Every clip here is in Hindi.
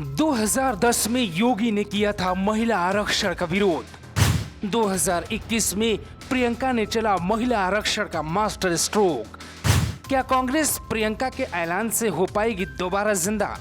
2010 में योगी ने किया था महिला आरक्षण का विरोध। 2021 में प्रियंका ने चला महिला आरक्षण का मास्टर स्ट्रोक। क्या कांग्रेस प्रियंका के ऐलान से हो पाएगी दोबारा जिंदा?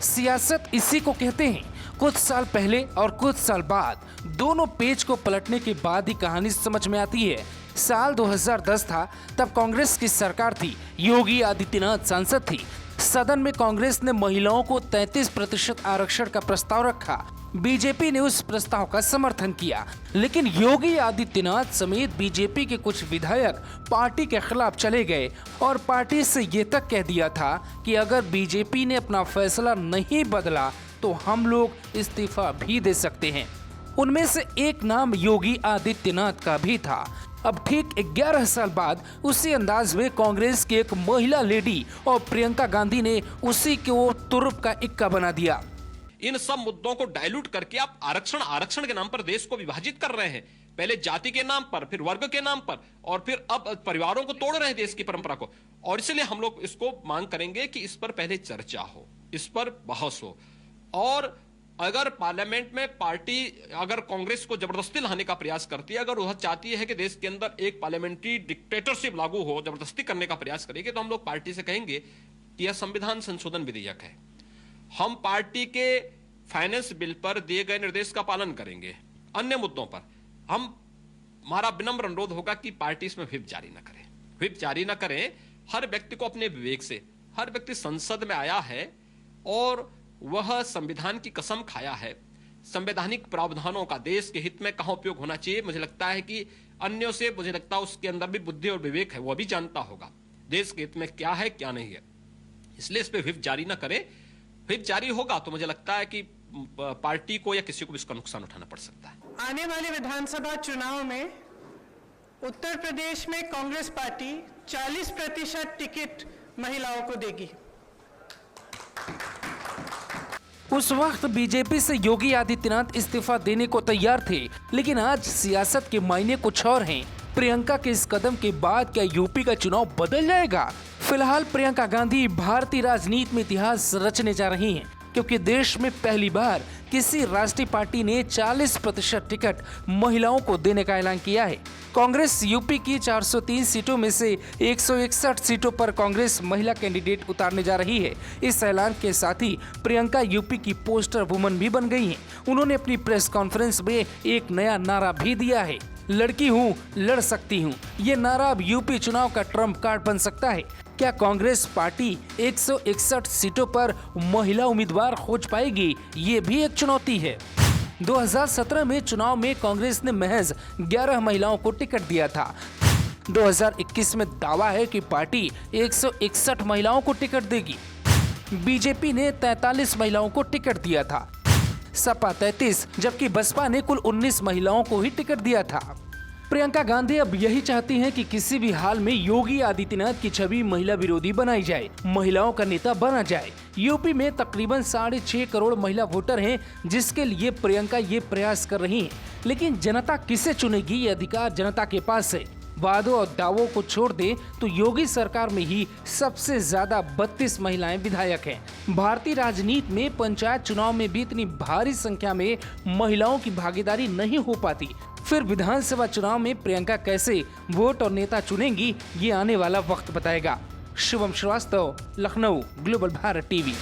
सियासत इसी को कहते हैं। कुछ साल पहले और कुछ साल बाद दोनों पेज को पलटने के बाद ही कहानी समझ में आती है। साल 2010 था, तब कांग्रेस की सरकार थी, योगी आदित्यनाथ सांसद थी। सदन में कांग्रेस ने महिलाओं को 33% आरक्षण का प्रस्ताव रखा। बीजेपी ने उस प्रस्ताव का समर्थन किया, लेकिन योगी आदित्यनाथ समेत बीजेपी के कुछ विधायक पार्टी के खिलाफ चले गए और पार्टी से ये तक कह दिया था कि अगर बीजेपी ने अपना फैसला नहीं बदला तो हम लोग इस्तीफा भी दे सकते हैं। उनमें से एक नाम योगी आदित्यनाथ का भी था। अब ठीक 11 साल बाद उसी अंदाज में कांग्रेस की एक महिला लेडी और प्रियंका गांधी ने उसी को तुरुप का इक्का बना दिया। इन सब मुद्दों को डाइल्यूट करके आप आरक्षण के नाम पर देश को विभाजित कर रहे हैं। पहले जाति के नाम पर, फिर वर्ग के नाम पर, और फिर अब परिवारों को तोड़ रहे हैं, देश की परंपरा को। और इसलिए हम लोग इसको मांग करेंगे कि इस पर पहले चर्चा हो, इस पर बहस हो। और अगर पार्लियामेंट में पार्टी अगर कांग्रेस को जबरदस्ती लाने का प्रयास करती है, अगर वह चाहती है कि देश के अंदर एक पार्लियामेंट्री डिक्टेटरशिप लागू हो, जबरदस्ती करने का प्रयास करेगी, तो हम लोग पार्टी से कहेंगे कि यह संविधान संशोधन विधेयक है। हम पार्टी के फाइनेंस बिल पर दिए गए निर्देश का पालन करेंगे। अन्य मुद्दों पर हमारा विनम्र अनुरोध होगा कि पार्टी इसमें व्हिप जारी न करे। व्हिप जारी न करें। हर व्यक्ति को अपने विवेक से, हर व्यक्ति संसद में आया है और वह संविधान की कसम खाया है। संवैधानिक प्रावधानों का देश के हित में कहां उपयोग होना चाहिए, मुझे लगता है कि अन्यों से मुझे लगता है उसके अंदर भी बुद्धि और विवेक है, वह भी जानता होगा देश के हित में क्या है क्या नहीं है। इसलिए इस पर व्हिप जारी ना करें। व्हिप जारी होगा तो मुझे लगता है कि पार्टी को या किसी को भी इसका नुकसान उठाना पड़ सकता है। आने वाले विधानसभा चुनाव में उत्तर प्रदेश में कांग्रेस पार्टी 40% टिकट महिलाओं को देगी। उस वक्त बीजेपी से योगी आदित्यनाथ इस्तीफा देने को तैयार थे, लेकिन आज सियासत के मायने कुछ और हैं। प्रियंका के इस कदम के बाद क्या यूपी का चुनाव बदल जाएगा? फिलहाल प्रियंका गांधी भारतीय राजनीति में इतिहास रचने जा रही हैं, क्योंकि देश में पहली बार किसी राष्ट्रीय पार्टी ने 40% टिकट महिलाओं को देने का ऐलान किया है। कांग्रेस यूपी की 403 सीटों में से 161 सीटों पर कांग्रेस महिला कैंडिडेट उतारने जा रही है। इस ऐलान के साथ ही प्रियंका यूपी की पोस्टर वुमन भी बन गई हैं। उन्होंने अपनी प्रेस कॉन्फ्रेंस में एक नया नारा भी दिया है, लड़की हूँ लड़ सकती हूँ। ये नारा अब यूपी चुनाव का ट्रम्प कार्ड बन सकता है। क्या कांग्रेस पार्टी 161 सीटों पर महिला उम्मीदवार खोज पाएगी? ये भी एक चुनौती है। 2017 में चुनाव में कांग्रेस ने महज 11 महिलाओं को टिकट दिया था। 2021 में दावा है कि पार्टी 161 महिलाओं को टिकट देगी। बीजेपी ने 43 महिलाओं को टिकट दिया था, सपा 33, जबकि बसपा ने कुल 19 महिलाओं को ही टिकट दिया था। प्रियंका गांधी अब यही चाहती हैं कि किसी भी हाल में योगी आदित्यनाथ की छवि महिला विरोधी बनाई जाए, महिलाओं का नेता बना जाए। यूपी में तकरीबन 6.5 करोड़ महिला वोटर हैं, जिसके लिए प्रियंका ये प्रयास कर रही हैं। लेकिन जनता किसे चुनेगी, ये अधिकार जनता के पास है। वादों और दावों को छोड़ दें तो योगी सरकार में ही सबसे ज्यादा 32 महिलाएं विधायक हैं। भारतीय राजनीति में पंचायत चुनाव में भी इतनी भारी संख्या में महिलाओं की भागीदारी नहीं हो पाती। फिर विधानसभा चुनाव में प्रियंका कैसे वोट और नेता चुनेंगी, ये आने वाला वक्त बताएगा। Shubham Srivastava, Lucknow, global Bharat TV.